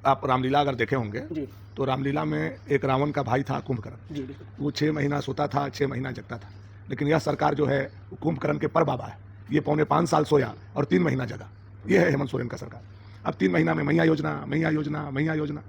आप रामलीला अगर देखे होंगे जी तो रामलीला में एक रावण का भाई था कुंभकर्ण। जी बिल्कुल। वो 6 महीना सोता था, 6 महीना जगता था। लेकिन यह सरकार जो है वो कुंभकर्ण के पर बाबा है। ये पौने 5 साल सोया और 3 महीना जगा। ये है हेमंत सोरेन का सरकार। अब 3 महीना में मैया योजना, मैया योजना, मैया योजना।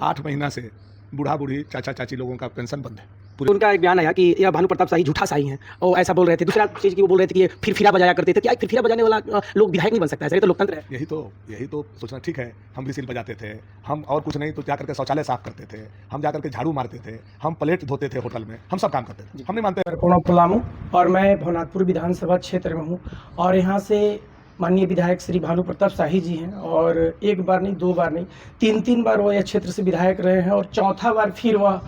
8 महीना से बूढ़ा बूढ़ी चाचा चाची लोगों का पेंशन बंद है। उनका एक बयान आया कि यह भानु प्रताप शाही झूठा शाही हैं और ऐसा बोल रहे थे। दूसरा चीज़ की वो बोल रहे थे कि ये फिरफिरा बजाया करते थे। क्या एक फिरफिरा बजाने वाला लोग विधायक नहीं बन सकता है? सर ये तो लोकतंत्र है। यही तो सोचना ठीक है। हम भी सिल बजाते थे, हम और कुछ नहीं तो जा करके शौचालय साफ करते थे, हम जा करके झाड़ू मारते थे, हम प्लेट धोते थे होटल में, हम सब काम करते थे। हम नहीं मानते। प्रणव पलामू और मैं भवनाथपुर विधानसभा क्षेत्र में हूँ और यहाँ से माननीय विधायक श्री भानु प्रताप शाही जी हैं और एक बार नहीं, 2 बार नहीं, 3 बार वो यह क्षेत्र से विधायक रहे हैं और चौथा बार फिर वह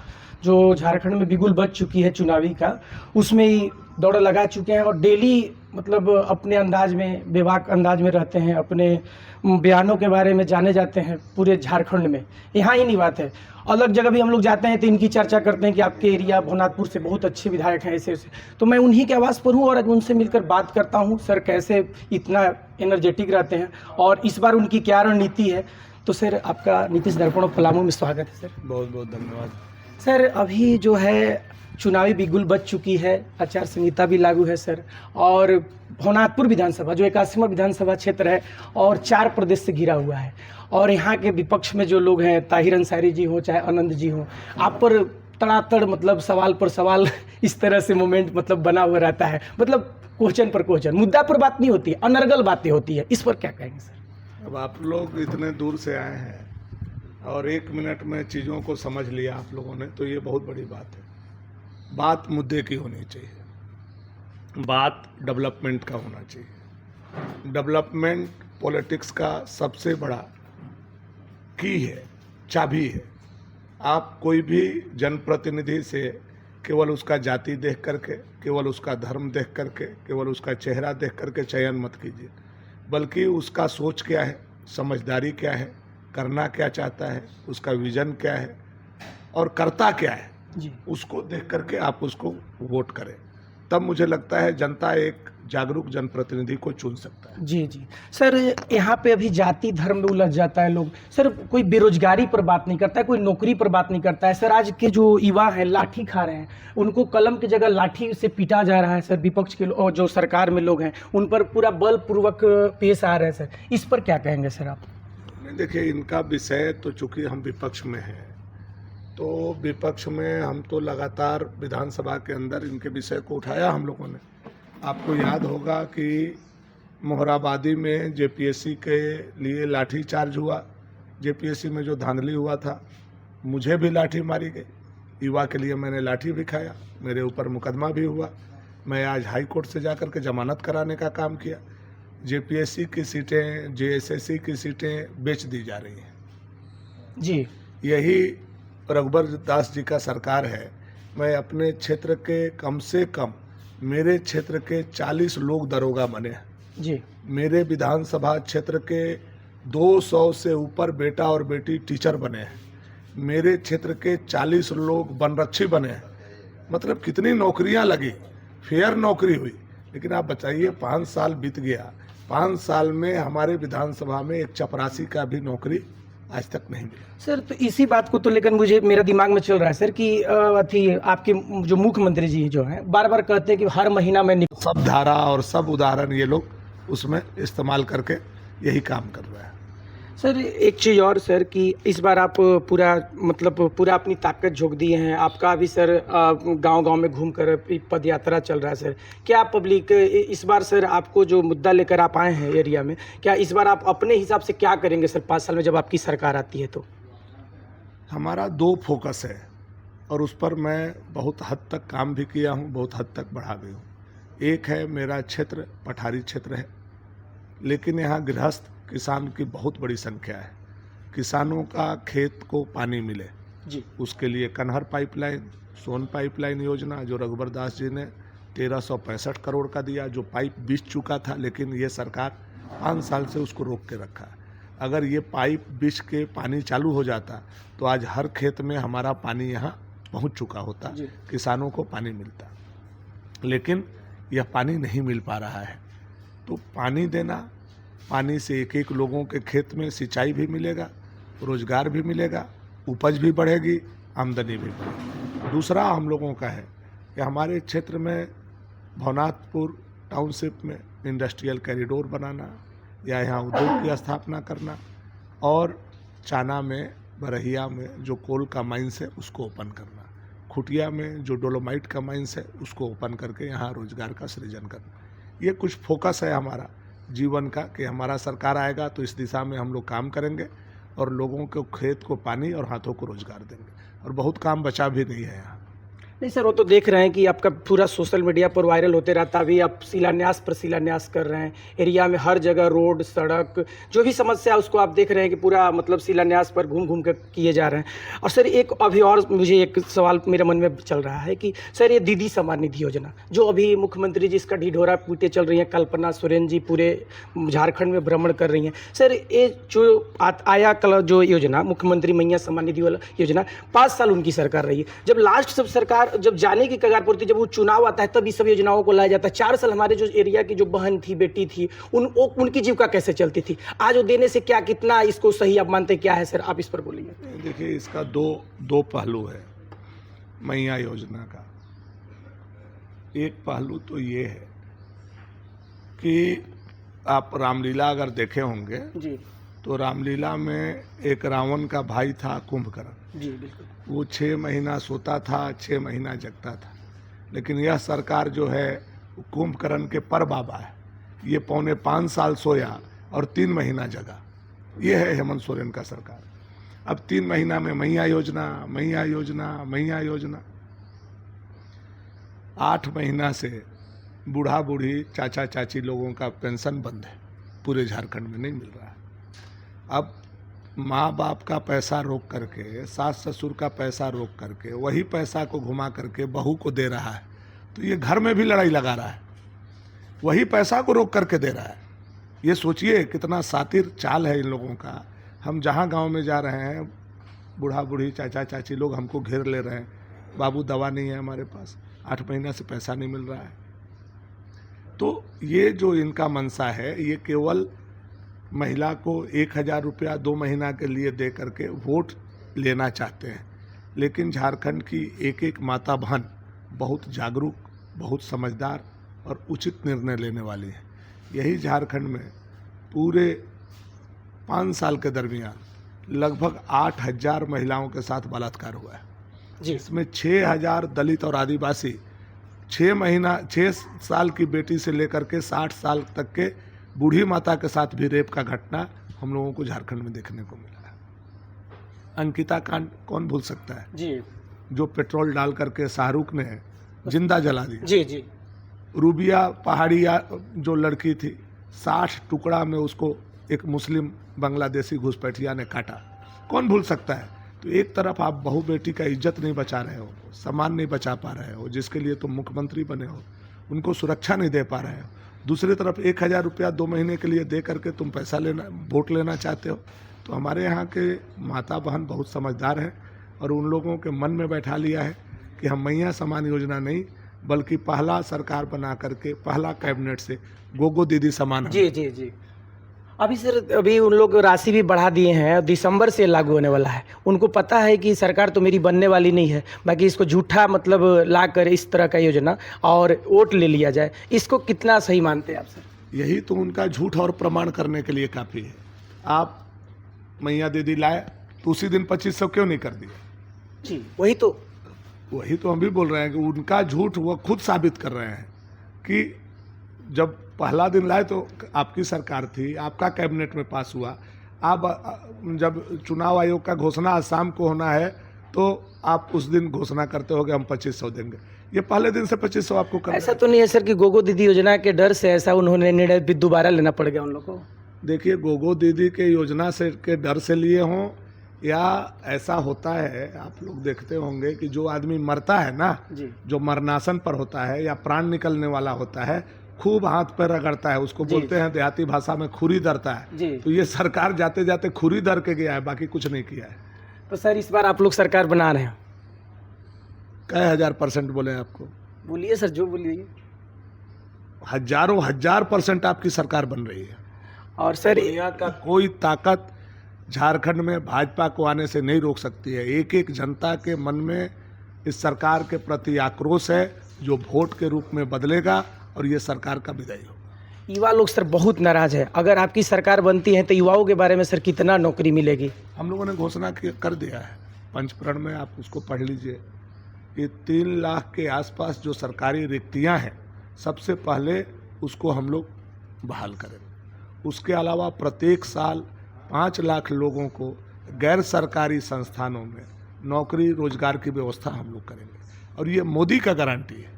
जो झारखंड में बिगुल बज चुकी है चुनावी का, उसमें ही दौड़ लगा चुके हैं और डेली मतलब अपने अंदाज में, बेबाक अंदाज में रहते हैं, अपने बयानों के बारे में जाने जाते हैं पूरे झारखंड में। यहाँ ही नहीं बात है, अलग जगह भी हम लोग जाते हैं तो इनकी चर्चा करते हैं कि आपके एरिया भवनाथपुर से बहुत अच्छे विधायक हैं ऐसे ऐसे। तो मैं उन्हीं के आवाज़ पर हूँ और आज उनसे मिलकर बात करता हूँ। सर कैसे इतना एनर्जेटिक रहते हैं और इस बार उनकी क्या रणनीति है? तो सर आपका नीतीश दर्पण पलामू में स्वागत है। सर बहुत बहुत धन्यवाद। सर अभी जो है चुनावी बिगुल बज चुकी है, आचार संहिता भी लागू है सर, और भवनाथपुर विधानसभा जो 81वां विधानसभा क्षेत्र है और 4 प्रदेश से घिरा हुआ है और यहाँ के विपक्ष में जो लोग हैं, ताहिर अंसारी जी हो चाहे आनंद जी हो, आप पर तड़ातड़ मतलब सवाल पर सवाल इस तरह से मोमेंट मतलब बना हुआ रहता है, मतलब क्वेश्चन पर क्वेश्चन, मुद्दा पर बात नहीं होती है, अनर्गल बातें होती है। इस पर क्या कहेंगे सर? अब आप लोग इतने दूर से आए हैं और 1 मिनट में चीज़ों को समझ लिया आप लोगों ने, तो ये बहुत बड़ी बात है। बात मुद्दे की होनी चाहिए, बात डेवलपमेंट का होना चाहिए। डेवलपमेंट पॉलिटिक्स का सबसे बड़ा की है, चाबी है। आप कोई भी जनप्रतिनिधि से केवल उसका जाति देख करके, केवल उसका धर्म देख करके, केवल उसका चेहरा देख करके चयन मत कीजिए, बल्कि उसका सोच क्या है, समझदारी क्या है, करना क्या चाहता है, उसका विजन क्या है और करता क्या है जी, उसको देख करके आप उसको वोट करें। तब मुझे लगता है जनता एक जागरूक जनप्रतिनिधि को चुन सकता है। जी जी सर, यहाँ पे अभी जाति धर्म में उलझ जाता है लोग। सर कोई बेरोजगारी पर बात नहीं करता है, कोई नौकरी पर बात नहीं करता है। सर आज के जो युवा हैं लाठी खा रहे हैं, उनको कलम की जगह लाठी से पीटा जा रहा है सर। विपक्ष के और जो सरकार में लोग हैं उन पर पूरा बलपूर्वक पेश आ रहे हैं सर। इस पर क्या कहेंगे सर आप? देखिए, इनका विषय तो चूंकि हम विपक्ष में हैं, तो विपक्ष में हम तो लगातार विधानसभा के अंदर इनके विषय को उठाया हम लोगों ने। आपको याद होगा कि मोहराबादी में जेपीएससी के लिए लाठी चार्ज हुआ, जेपीएससी में जो धांधली हुआ था, मुझे भी लाठी मारी गई। युवा के लिए मैंने लाठी भी खाया, मेरे ऊपर मुकदमा भी हुआ। मैं आज हाई कोर्ट से जाकर के जमानत कराने का काम किया। जेपीएससी की सीटें, जेएसएससी की सीटें बेच दी जा रही हैं जी। यही रघुबर दास जी का सरकार है। मैं अपने क्षेत्र के कम से कम, मेरे क्षेत्र के 40 लोग दरोगा बने हैं जी। मेरे विधानसभा क्षेत्र के 200 से ऊपर बेटा और बेटी टीचर बने हैं। मेरे क्षेत्र के 40 लोग वनरक्षी बने हैं। मतलब कितनी नौकरियां लगी, फेयर नौकरी हुई। लेकिन आप बताइए, 5 साल बीत गया, 5 साल में हमारे विधानसभा में एक चपरासी का भी नौकरी आज तक नहीं मिला। सर तो इसी बात को तो लेकर मुझे, मेरा दिमाग में चल रहा है सर कि अथी आपके जो मुख्यमंत्री जी जो हैं बार बार कहते हैं कि हर महीना में सब धारा और सब उदाहरण ये लोग उसमें इस्तेमाल करके यही काम कर रहे हैं। सर एक चीज़ और सर कि इस बार आप पूरा मतलब पूरा अपनी ताकत झोंक दिए हैं। आपका भी सर गांव-गांव में घूमकर पद यात्रा चल रहा है सर। क्या पब्लिक इस बार सर आपको जो मुद्दा लेकर आप आए हैं एरिया में, क्या इस बार आप अपने हिसाब से क्या करेंगे सर 5 साल में जब आपकी सरकार आती है तो? हमारा 2 फोकस है और उस पर मैं बहुत हद तक काम भी किया हूँ, बहुत हद तक बढ़ा भी हूँ। एक है, मेरा क्षेत्र पठारी क्षेत्र है, लेकिन यहाँ गृहस्थ किसान की बहुत बड़ी संख्या है। किसानों का खेत को पानी मिले जी, उसके लिए कन्हर पाइपलाइन, सोन पाइपलाइन योजना जो रघुबर दास जी ने 1365 करोड़ का दिया, जो पाइप बिछ चुका था, लेकिन ये सरकार 5 साल से उसको रोक के रखा है। अगर ये पाइप बिछ के पानी चालू हो जाता तो आज हर खेत में हमारा पानी यहाँ पहुँच चुका होता, किसानों को पानी मिलता। लेकिन यह पानी नहीं मिल पा रहा है। तो पानी देना, पानी से एक एक लोगों के खेत में सिंचाई भी मिलेगा, रोजगार भी मिलेगा, उपज भी बढ़ेगी, आमदनी भी बढ़ेगी। दूसरा हम लोगों का है कि हमारे क्षेत्र में भवनाथपुर टाउनशिप में इंडस्ट्रियल कॉरिडोर बनाना या यहाँ उद्योग की स्थापना करना, और चाना में, बरहिया में जो कोल का माइंस है उसको ओपन करना, खुटिया में जो डोलोमाइट का माइंस है उसको ओपन करके यहाँ रोजगार का सृजन करना। ये कुछ फोकस है हमारा जीवन का कि हमारा सरकार आएगा तो इस दिशा में हम लोग काम करेंगे और लोगों को खेत को पानी और हाथों को रोजगार देंगे, और बहुत काम बचा भी नहीं है यहाँ। नहीं सर, वो तो देख रहे हैं कि आपका पूरा सोशल मीडिया पर वायरल होते रहता, अभी आप शिलान्यास पर शिलान्यास कर रहे हैं, एरिया में हर जगह रोड, सड़क, जो भी समस्या है उसको आप देख रहे हैं कि पूरा मतलब शिलान्यास पर घूम घूम कर किए जा रहे हैं। और सर एक अभी और मुझे एक सवाल मेरे मन में चल रहा है कि सर ये दीदी सम्मान निधि योजना जो अभी मुख्यमंत्री जी इसका ढिढोरा पीटे चल रही हैं, कल्पना सोरेन जी पूरे झारखंड में भ्रमण कर रही हैं, सर ये जो आया कल जो योजना मुख्यमंत्री मैया सम्मान निधि वाला योजना 5 साल उनकी सरकार रही है, जब लास्ट सब सरकार जब जाने की कगार पर थी, जब वो चुनाव आता है तब इस सब योजनाओं को लाया जाता है। 4 साल हमारे जो एरिया की जो बहन थी, बेटी थी, उनकी जीविका कैसे चलती थी, आज वो देने से क्या कितना इसको सही आप मानते क्या है सर, आप इस पर बोलिए। देखिए इसका दो पहलू है मैया योजना का। एक पहलू तो ये है कि आप रामलीला अगर देखे होंगे जी, तो रामलीला में एक रावण का भाई था कुंभकर्ण। जी बिल्कुल। वो 6 महीना सोता था, 6 महीना जगता था, लेकिन यह सरकार जो है कुंभकर्ण के पर बाबा है। ये 4.25 साल सोया और 3 महीना जगा। ये है हेमंत सोरेन का सरकार। अब 3 महीना में मैया योजना, मैया योजना, मैया योजना। 8 महीना से बूढ़ा बूढ़ी, चाचा चाची लोगों का पेंशन बंद है, पूरे झारखंड में नहीं मिल रहा है। अब माँ बाप का पैसा रोक करके, सास ससुर का पैसा रोक करके, वही पैसा को घुमा करके बहू को दे रहा है, तो ये घर में भी लड़ाई लगा रहा है, वही पैसा को रोक करके दे रहा है। ये सोचिए कितना सातिर चाल है इन लोगों का। हम जहाँ गांव में जा रहे हैं, बूढ़ा बूढ़ी, चाचा चाची लोग हमको घेर ले रहे हैं, बाबू दवा नहीं है हमारे पास, 8 महीना से पैसा नहीं मिल रहा है। तो ये जो इनका मनसा है, ये केवल महिला को 1,000 रुपया 2 महीना के लिए दे करके वोट लेना चाहते हैं। लेकिन झारखंड की एक एक माता बहन बहुत जागरूक, बहुत समझदार और उचित निर्णय लेने वाली है। यही झारखंड में पूरे 5 साल के दरमियान लगभग 8,000 महिलाओं के साथ बलात्कार हुआ है जी। इसमें 6,000 दलित और आदिवासी, 6 साल की बेटी से लेकर के 60 साल तक के बूढ़ी माता के साथ भी रेप का घटना हम लोगों को झारखंड में देखने को मिला है। अंकिता कांड कौन भूल सकता है जी, जो पेट्रोल डाल करके शाहरुख ने जिंदा जला दिया। जी जी। रूबिया पहाड़िया जो लड़की थी, 60 टुकड़ा में उसको एक मुस्लिम बांग्लादेशी घुसपैठिया ने काटा, कौन भूल सकता है। तो एक तरफ आप बहू बेटी का इज्जत नहीं बचा रहे हो, सम्मान नहीं बचा पा रहे हो, जिसके लिए तुम मुख्यमंत्री बने हो, उनको सुरक्षा नहीं दे पा रहे हो। दूसरी तरफ 1,000 रुपया 2 महीने के लिए दे करके तुम पैसा लेना, वोट लेना चाहते हो। तो हमारे यहाँ के माता बहन बहुत समझदार हैं और उन लोगों के मन में बैठा लिया है कि हम मैया सम्मान योजना नहीं, बल्कि पहला सरकार बना करके, पहला कैबिनेट से गोगो दीदी सम्मान। जी जी जी। अभी सर, अभी उन लोग राशि भी बढ़ा दिए हैं, दिसंबर से लागू होने वाला है। उनको पता है कि सरकार तो मेरी बनने वाली नहीं है, बाकी इसको झूठा मतलब ला कर इस तरह का योजना और वोट ले लिया जाए, इसको कितना सही मानते हैं आप सर? यही तो उनका झूठ और प्रमाण करने के लिए काफ़ी है। आप मैया दीदी लाए तो उसी दिन 2500 क्यों नहीं कर दिया? जी, वही तो हम भी बोल रहे हैं कि उनका झूठ वो खुद साबित कर रहे हैं कि जब पहला दिन लाए तो आपकी सरकार थी, आपका कैबिनेट में पास हुआ। आप जब चुनाव आयोग का घोषणा आज शाम को होना है तो आप उस दिन घोषणा करते हो कि हम 2500 देंगे। ये पहले दिन से 2500 आपको करना। ऐसा तो नहीं है सर कि गोगो दीदी योजना के डर से ऐसा उन्होंने निर्णय भी दोबारा लेना पड़ गया उन लोग को? देखिए, गोगो दीदी के योजना से के डर से लिए हों या ऐसा होता है, आप लोग देखते होंगे कि जो आदमी मरता है ना जी, जो मरनासन पर होता है या प्राण निकलने वाला होता है, खूब हाथ पैर रगड़ता है, उसको बोलते हैं देहाती भाषा में खुरी दरता है। जी। तो ये सरकार जाते जाते खुरी दर के गया है, बाकी कुछ नहीं किया है। तो सर इस बार आप लोग सरकार बना रहे हैं, कई 1000% बोले आपको? बोलिए सर, जो बोलिए। हजारों 1000% आपकी सरकार बन रही है। और सर दुनिया का कोई ताकत झारखंड में भाजपा को आने से नहीं रोक सकती है। एक एक जनता के मन में इस सरकार के प्रति आक्रोश है जो वोट के रूप में बदलेगा और ये सरकार का विदाई होगा। युवा लोग सर बहुत नाराज है। अगर आपकी सरकार बनती है तो युवाओं के बारे में सर कितना नौकरी मिलेगी? हम लोगों ने घोषणा कर दिया है पंचप्रण में, आप उसको पढ़ लीजिए। ये 3 लाख के आसपास जो सरकारी रिक्तियां हैं सबसे पहले उसको हम लोग बहाल करेंगे। उसके अलावा प्रत्येक साल 5 लाख लोगों को गैर सरकारी संस्थानों में नौकरी रोजगार की व्यवस्था हम लोग करेंगे। और ये मोदी का गारंटी है,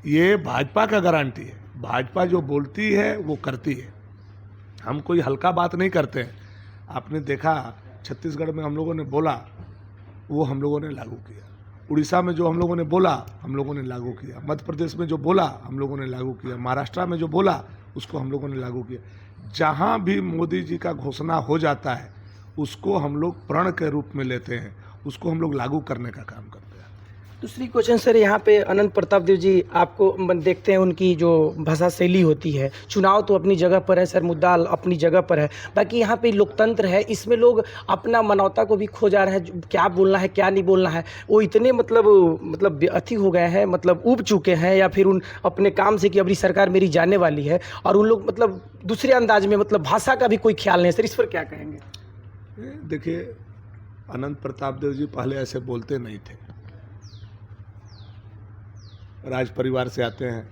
ये भाजपा का गारंटी है। भाजपा जो बोलती है वो करती है। हम कोई हल्का बात नहीं करते हैं। आपने देखा छत्तीसगढ़ में हम लोगों ने बोला वो हम लोगों ने लागू किया। उड़ीसा में जो हम लोगों ने बोला हम लोगों ने लागू किया। मध्य प्रदेश में जो बोला हम लोगों ने लागू किया। महाराष्ट्र में जो बोला उसको हम लोगों ने लागू किया। जहाँ भी मोदी जी का घोषणा हो जाता है उसको हम लोग प्रण के रूप में लेते हैं, उसको हम लोग लागू करने का काम करते हैं। दूसरी क्वेश्चन सर, यहाँ पे अनंत प्रताप देव जी आपको देखते हैं, उनकी जो भाषा शैली होती है, चुनाव तो अपनी जगह पर है सर, मुद्दा अपनी जगह पर है, बाकी यहाँ पे लोकतंत्र है, इसमें लोग अपना मानवता को भी खो जा रहे हैं। क्या बोलना है क्या नहीं बोलना है वो इतने मतलब अथी हो गए हैं, मतलब उब चुके हैं, या फिर उन अपने काम से कि अभी सरकार मेरी जाने वाली है, और उन लोग मतलब दूसरे अंदाज में मतलब भाषा का भी कोई ख्याल नहीं है। सर इस पर क्या कहेंगे? देखिए, अनंत प्रताप देव जी पहले ऐसे बोलते नहीं थे। राज परिवार से आते हैं।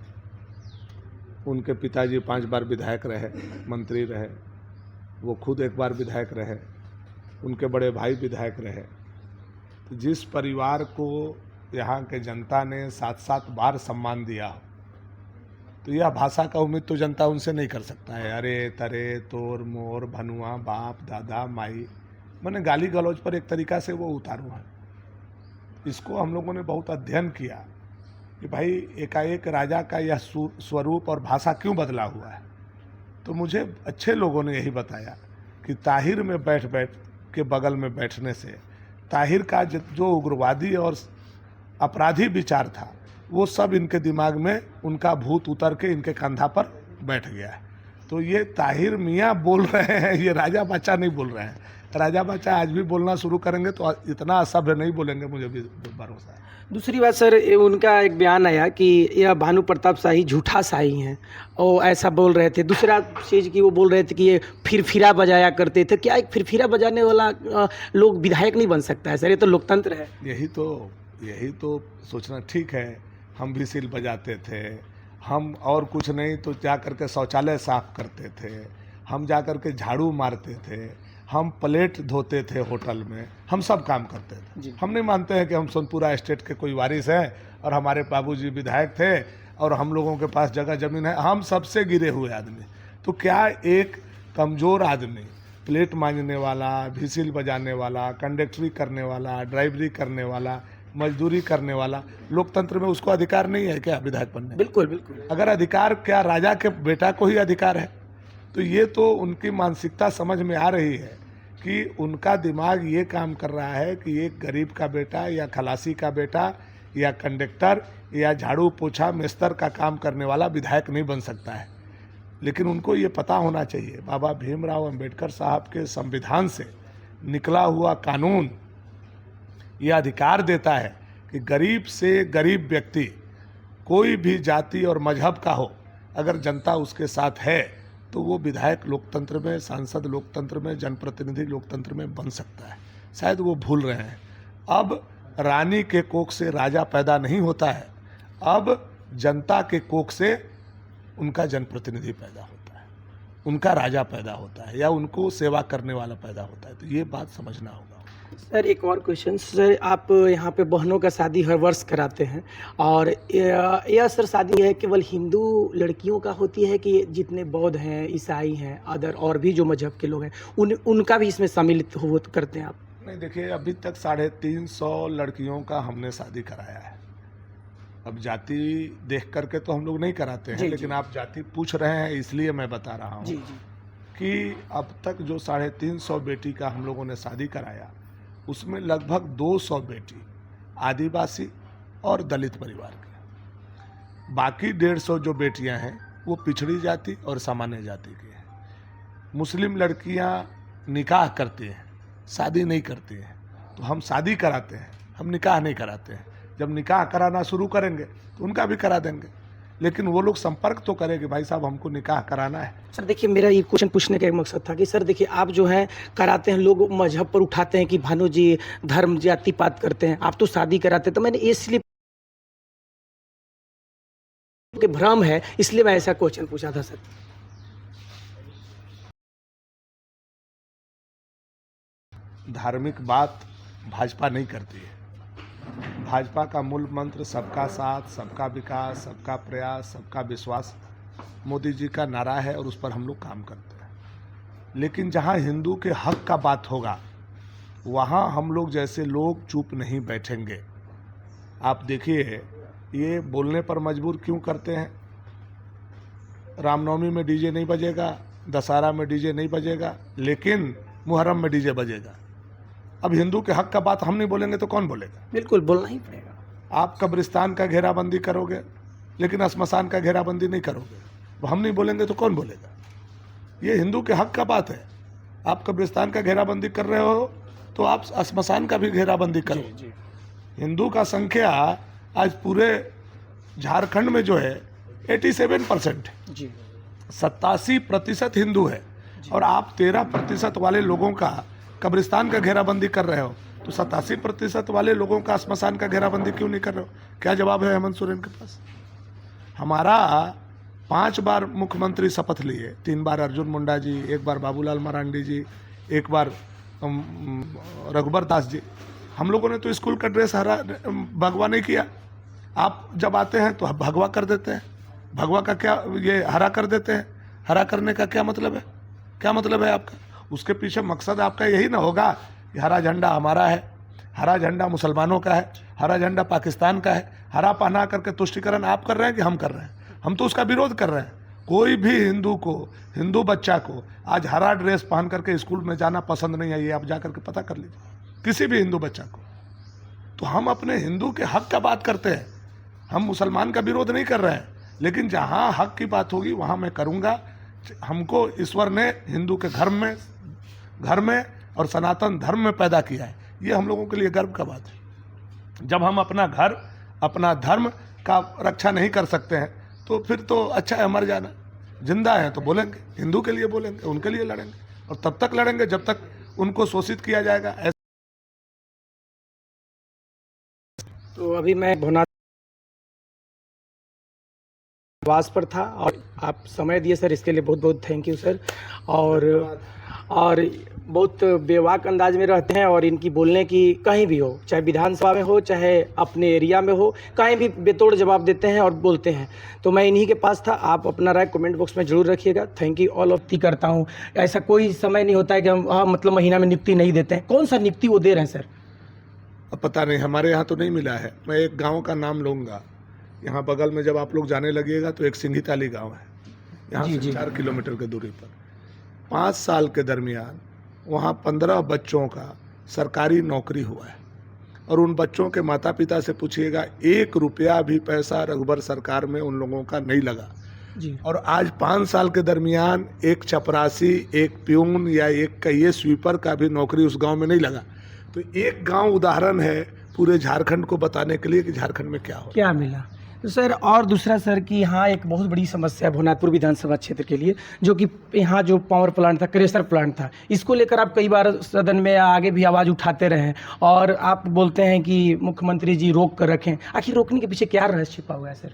उनके पिताजी 5 बार विधायक रहे, मंत्री रहे, वो खुद 1 बार विधायक रहे, उनके बड़े भाई विधायक रहे। तो जिस परिवार को यहाँ के जनता ने 7-7 बार सम्मान दिया, तो यह भाषा का उम्मीद तो जनता उनसे नहीं कर सकता है। अरे तरे तोर मोर भनुआ बाप दादा माई, मैंने गाली गलौज पर एक तरीका से वो उतारू है। इसको हम लोगों ने बहुत अध्ययन किया कि भाई एकाएक राजा का यह स्वरूप और भाषा क्यों बदला हुआ है। तो मुझे अच्छे लोगों ने यही बताया कि ताहिर में बैठ के बगल में बैठने से ताहिर का जो उग्रवादी और अपराधी विचार था वो सब इनके दिमाग में उनका भूत उतर के इनके कंधा पर बैठ गया है। तो ये ताहिर मियाँ बोल रहे हैं, ये राजा बच्चा नहीं बोल रहे हैं। राजा बच्चा आज भी बोलना शुरू करेंगे तो इतना असभ्य नहीं बोलेंगे, मुझे भी भरोसा है। दूसरी बात सर, उनका एक बयान आया कि यह भानु प्रताप शाही झूठा शाही हैं, और ऐसा बोल रहे थे। दूसरा चीज़ की वो बोल रहे थे कि ये फिरफिरा बजाया करते थे। क्या एक फिरफिरा बजाने वाला लोग विधायक नहीं बन सकता है सर? ये तो लोकतंत्र है। यही तो सोचना ठीक है। हम भी सील बजाते थे, हम और कुछ नहीं तो जा करके शौचालय साफ करते थे, हम जा करके झाड़ू मारते थे, हम प्लेट धोते थे होटल में, हम सब काम करते थे। हम नहीं मानते हैं कि हम सोनपुरा स्टेट के कोई वारिस हैं और हमारे बाबूजी विधायक थे और हम लोगों के पास जगह जमीन है। हम सबसे गिरे हुए आदमी। तो क्या एक कमज़ोर आदमी, प्लेट मांजने वाला, व्हिसिल बजाने वाला, कंडक्टरी करने वाला, ड्राइवरी करने वाला, मजदूरी करने वाला, लोकतंत्र में उसको अधिकार नहीं है क्या विधायक बनने? बिल्कुल बिल्कुल। अगर अधिकार, क्या राजा के बेटा को ही अधिकार है? तो ये तो उनकी मानसिकता समझ में आ रही है कि उनका दिमाग ये काम कर रहा है कि एक गरीब का बेटा या खलासी का बेटा या कंडक्टर या झाड़ू पोछा मिस्तर का काम करने वाला विधायक नहीं बन सकता है। लेकिन उनको ये पता होना चाहिए, बाबा भीमराव अंबेडकर साहब के संविधान से निकला हुआ कानून ये अधिकार देता है कि गरीब से गरीब व्यक्ति, कोई भी जाति और मजहब का हो, अगर जनता उसके साथ है तो वो विधायक लोकतंत्र में, सांसद लोकतंत्र में, जनप्रतिनिधि लोकतंत्र में बन सकता है। शायद वो भूल रहे हैं। अब रानी के कोख से राजा पैदा नहीं होता है, अब जनता के कोख से उनका जनप्रतिनिधि पैदा होता है, उनका राजा पैदा होता है, या उनको सेवा करने वाला पैदा होता है। तो ये बात समझना होगा। सर एक और क्वेश्चन सर, आप यहाँ पे बहनों का शादी हर वर्ष कराते हैं, और यह सर शादी है केवल हिंदू लड़कियों का होती है कि जितने बौद्ध हैं, ईसाई हैं, अदर और भी जो मजहब के लोग हैं उनका भी इसमें सम्मिलित हो करते हैं आप? नहीं, देखिए, अभी तक 350 लड़कियों का हमने शादी कराया है। अब जाति देख करके तो हम लोग नहीं कराते हैं, लेकिन आप जाति पूछ रहे हैं इसलिए मैं बता रहा हूँ कि अब तक जो 350 बेटी का हम लोगों ने शादी कराया, उसमें लगभग 200 बेटी आदिवासी और दलित परिवार के। बाकी 150 जो बेटियां हैं वो पिछड़ी जाति और सामान्य जाति की हैं। मुस्लिम लड़कियां निकाह करती हैं, शादी नहीं करती हैं, तो हम शादी कराते हैं, हम निकाह नहीं कराते हैं। जब निकाह कराना शुरू करेंगे तो उनका भी करा देंगे, लेकिन वो लोग संपर्क तो करें कि भाई साहब हमको निकाह कराना है। सर देखिए, मेरा ये क्वेश्चन पूछने का एक मकसद था कि सर देखिए, आप जो है कराते हैं, लोग मजहब पर उठाते हैं कि भानु जी धर्म जाति पात करते हैं, आप तो शादी कराते हैं, तो मैंने इसलिए कि भ्रम है, इसलिए मैं ऐसा क्वेश्चन पूछा था सर। धार्मिक बात भाजपा नहीं करती है। भाजपा का मूल मंत्र सबका साथ, सबका विकास, सबका प्रयास, सबका विश्वास मोदी जी का नारा है और उस पर हम लोग काम करते हैं। लेकिन जहां हिंदू के हक का बात होगा वहां हम लोग जैसे लोग चुप नहीं बैठेंगे। आप देखिए, ये बोलने पर मजबूर क्यों करते हैं। रामनवमी में डीजे नहीं बजेगा, दशहरा में डीजे नहीं बजेगा, लेकिन मुहर्रम में डीजे बजेगा। अब हिंदू के हक का बात हम नहीं बोलेंगे तो कौन बोलेगा। बिल्कुल बोलना ही पड़ेगा। आप कब्रिस्तान का घेराबंदी करोगे लेकिन श्मशान का घेराबंदी नहीं करोगे, वो हम नहीं बोलेंगे तो कौन बोलेगा। ये हिंदू के हक का बात है। आप कब्रिस्तान का घेराबंदी कर रहे हो तो आप श्मशान का भी घेराबंदी करो। जी। हिंदू का संख्या आज पूरे झारखंड में जो है 87% है, जी 87% हिंदू है, और आप 13% वाले लोगों का कब्रिस्तान का घेराबंदी कर रहे हो, तो 87% वाले लोगों का श्मशान का घेराबंदी क्यों नहीं कर रहे हो। क्या जवाब है हेमंत सोरेन के पास। हमारा 5 बार मुख्यमंत्री शपथ लिए, 3 बार अर्जुन मुंडा जी, 1 बार बाबूलाल मरांडी जी, 1 बार रघुबर दास जी। हम लोगों ने तो स्कूल का ड्रेस भगवा नहीं किया। आप जब आते हैं तो भगवा कर देते हैं। भगवा का क्या, ये हरा कर देते हैं। हरा करने का क्या मतलब है, क्या मतलब है आपका। उसके पीछे मकसद आपका यही ना होगा कि हरा झंडा हमारा है, हरा झंडा मुसलमानों का है, हरा झंडा पाकिस्तान का है। हरा पहना करके तुष्टिकरण आप कर रहे हैं कि हम कर रहे हैं। हम तो उसका विरोध कर रहे हैं। कोई भी हिंदू को, हिंदू बच्चा को आज हरा ड्रेस पहन करके स्कूल में जाना पसंद नहीं है। ये आप जा करके पता कर लीजिए, किसी भी हिंदू बच्चा को। तो हम अपने हिंदू के हक का बात करते हैं, हम मुसलमान का विरोध नहीं कर रहे हैं। लेकिन जहाँ हक की बात होगी वहाँ मैं करूँगा। हमको ईश्वर ने हिंदू के घर में और सनातन धर्म में पैदा किया है। ये हम लोगों के लिए गर्व का बात है। जब हम अपना घर, अपना धर्म का रक्षा नहीं कर सकते हैं तो फिर तो अच्छा है मर जाना। जिंदा है तो बोलेंगे, हिंदू के लिए बोलेंगे, उनके लिए लड़ेंगे, और तब तक लड़ेंगे जब तक उनको शोषित किया जाएगा। तो अभी मैं भुवनाथ आवास पर था और आप समय दिए सर, इसके लिए बहुत बहुत थैंक यू सर। और बहुत बेबाक अंदाज में रहते हैं और इनकी बोलने की कहीं भी हो, चाहे विधानसभा में हो, चाहे अपने एरिया में हो, कहीं भी बेतोड़ जवाब देते हैं और बोलते हैं। तो मैं इन्हीं के पास था। आप अपना राय कमेंट बॉक्स में जरूर रखिएगा। थैंक यू ऑल ऑफ करता हूँ। ऐसा कोई समय नहीं होता है कि हम मतलब महीना में नियुक्ति नहीं देते हैं। कौन सा नियुक्ति वो दे रहे हैं सर? अब पता नहीं, हमारे यहाँ तो नहीं मिला है। मैं एक गाँव का नाम लूँगा। यहाँ बगल में जब आप लोग जाने लगिएगा तो एक सिंघी ताली गाँव है, यहाँ से 4 किलोमीटर की दूरी पर। 5 साल के दरमियान वहाँ 15 बच्चों का सरकारी नौकरी हुआ है। और उन बच्चों के माता पिता से पूछिएगा, 1 रुपया भी पैसा रघुबर सरकार में उन लोगों का नहीं लगा जी। और आज 5 साल के दरमियान एक चपरासी, एक प्यून या एक कहिए स्वीपर का भी नौकरी उस गांव में नहीं लगा। तो एक गांव उदाहरण है पूरे झारखंड को बताने के लिए कि झारखंड में क्या मिला। तो सर, और दूसरा सर कि यहाँ एक बहुत बड़ी समस्या है भुवनाथपुर विधानसभा क्षेत्र के लिए, जो कि यहाँ जो पावर प्लांट था, क्रेशर प्लांट था, इसको लेकर आप कई बार सदन में आगे भी आवाज़ उठाते रहे और आप बोलते हैं कि मुख्यमंत्री जी रोक कर रखें। आखिर रोकने के पीछे क्या रहस्य छिपा हुआ है सर?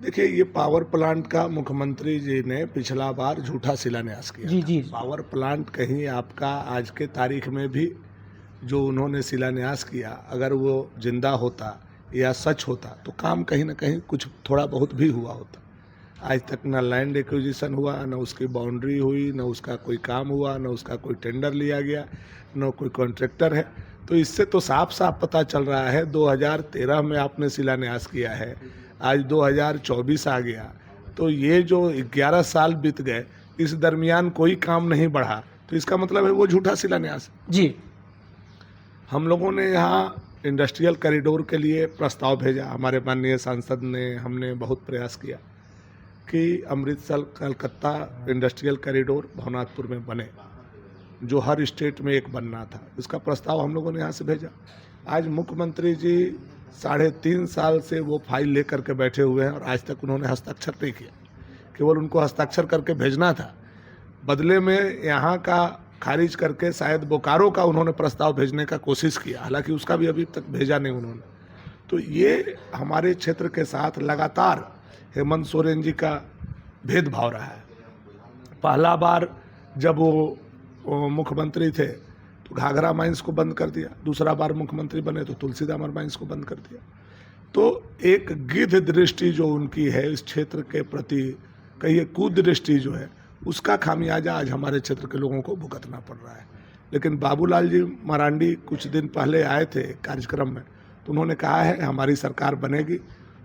देखिए, ये पावर प्लांट का मुख्यमंत्री जी ने पिछला बार झूठा शिलान्यास किया। जी। पावर प्लांट कहीं आपका आज के तारीख में भी जो उन्होंने शिलान्यास किया, अगर वो जिंदा होता या सच होता तो काम कहीं ना कहीं कुछ थोड़ा बहुत भी हुआ होता। आज तक ना लैंड एक्विजिशन हुआ, ना उसकी बाउंड्री हुई, ना उसका कोई काम हुआ, ना उसका कोई टेंडर लिया गया, ना कोई कॉन्ट्रैक्टर है। तो इससे तो साफ साफ पता चल रहा है 2013 में आपने शिलान्यास किया है, आज 2024 आ गया, तो ये जो 11 साल बीत गए, इस दरमियान कोई काम नहीं बढ़ा, तो इसका मतलब है वो झूठा शिलान्यास जी। हम लोगों ने यहाँ इंडस्ट्रियल कॉरिडोर के लिए प्रस्ताव भेजा, हमारे माननीय सांसद ने, हमने बहुत प्रयास किया। कि अमृतसर कलकत्ता इंडस्ट्रियल कॉरिडोर भवनाथपुर में बने, जो हर स्टेट में एक बनना था। इसका प्रस्ताव हम लोगों ने यहाँ से भेजा। आज मुख्यमंत्री जी 3.5 साल से वो फाइल लेकर के बैठे हुए हैं और आज तक उन्होंने हस्ताक्षर नहीं किया। केवल उनको हस्ताक्षर करके भेजना था, बदले में यहाँ का खारिज करके शायद बोकारो का उन्होंने प्रस्ताव भेजने का कोशिश किया, हालांकि उसका भी अभी तक भेजा नहीं उन्होंने। तो ये हमारे क्षेत्र के साथ लगातार हेमंत सोरेन जी का भेदभाव रहा है। पहला बार जब वो मुख्यमंत्री थे तो घाघरा माइंस को बंद कर दिया, दूसरा बार मुख्यमंत्री बने तो तुलसीदामर माइंस को बंद कर दिया। तो एक गिद्ध दृष्टि जो उनकी है इस क्षेत्र के प्रति, कहिए कुदृष्टि जो है, उसका खामियाजा आज हमारे क्षेत्र के लोगों को भुगतना पड़ रहा है। लेकिन बाबूलाल जी मरांडी कुछ दिन पहले आए थे कार्यक्रम में, तो उन्होंने कहा है हमारी सरकार बनेगी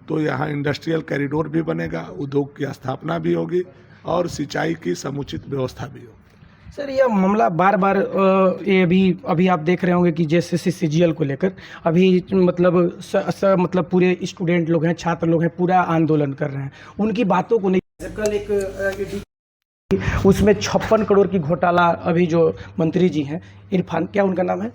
तो यहाँ इंडस्ट्रियल कॉरिडोर भी बनेगा, उद्योग की स्थापना भी होगी और सिंचाई की समुचित व्यवस्था भी होगी। सर, यह मामला बार बार ये अभी आप देख रहे होंगे कि जैसे CGL को लेकर अभी मतलब पूरे स्टूडेंट लोग हैं, छात्र लोग हैं, पूरा आंदोलन कर रहे हैं, उनकी बातों को नहीं। कल एक उसमें 56 करोड़ की घोटाला, अभी जो मंत्री जी हैं इरफान, क्या उनका नाम है,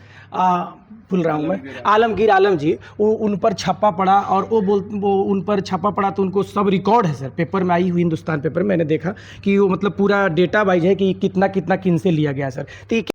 भूल रहा हूँ मैं, आलम जी, उन पर छापा पड़ा और वो उन पर छापा पड़ा तो उनको सब रिकॉर्ड है सर, पेपर में आई हुई, हिंदुस्तान पेपर में मैंने देखा कि वो मतलब पूरा डेटा वाइज है कि कितना किन से लिया गया सर। तो